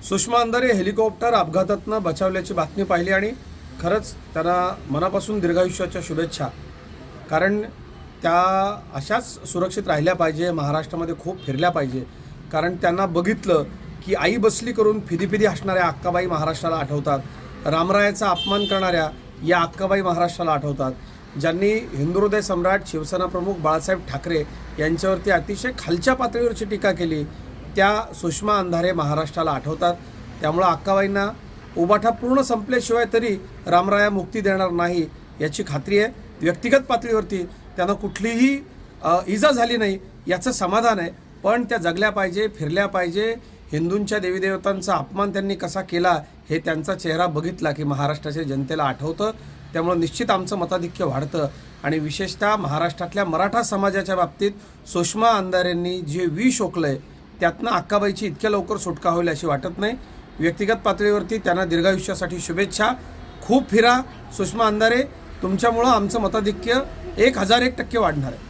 Sushma Andhare helicopter अपघातातून बचावल्याची बातमी पाहिली आणि खरंच त्यांना मनापासून दीर्घायुष्याच्या शुभेच्छा। कारण त्या अशाच सुरक्षित राहिल्या पाहिजे, महाराष्ट्रामध्ये खूप फिरल्या पाहिजे। कारण त्यांना बघितलं की आई बसली करून फिदी हसणाऱ्या अक्काबाई महाराष्ट्राला आठवतात, रामरायाचा अपमान करणाऱ्या या अक्काबाई महाराष्ट्राला आठवतात, ज्यांनी हिंदुहृदय सम्राट शिवसेना प्रमुख बाळासाहेब ठाकरे यांच्यावरती अतिशय खालच्या पातळीवरची टीका केली त्या सुषमा अंधारे महाराष्ट्राला आठवतात। त्यामुळे अक्काबाईंना उबाठा पूर्ण संपल्याशिवाय तरी रामराया मुक्ती देणार नाही याची खात्री आहे। व्यक्तिगत पातळीवरती त्यांना कुठलीही इजा झाली नाही याचं समाधान आहे, पण त्या जगल्या पाहिजे, फिरल्या पाहिजे। हिंदूंच्या देवीदेवतांचा अपमान त्यांनी कसा केला हे त्यांचा चेहरा बघितला की महाराष्ट्राच्या जनतेला आठवतं। त्यामुळे निश्चित आमचं मताधिक्य वाढतं आणि विशेषतः महाराष्ट्रातल्या मराठा समाजाच्या बाबतीत सुषमा अंधारेंनी जे विष ओकलंय त्यातनं अक्काबाईची इतक्या लवकर सुटका होईल अशी वाटत नाही। व्यक्तिगत पातळीवरती त्यांना दीर्घायुष्यासाठी शुभेच्छा। खूप फिरा सुषमा अंधारे, तुमच्यामुळं आमचं मताधिक्य 1001% वाढणार आहे।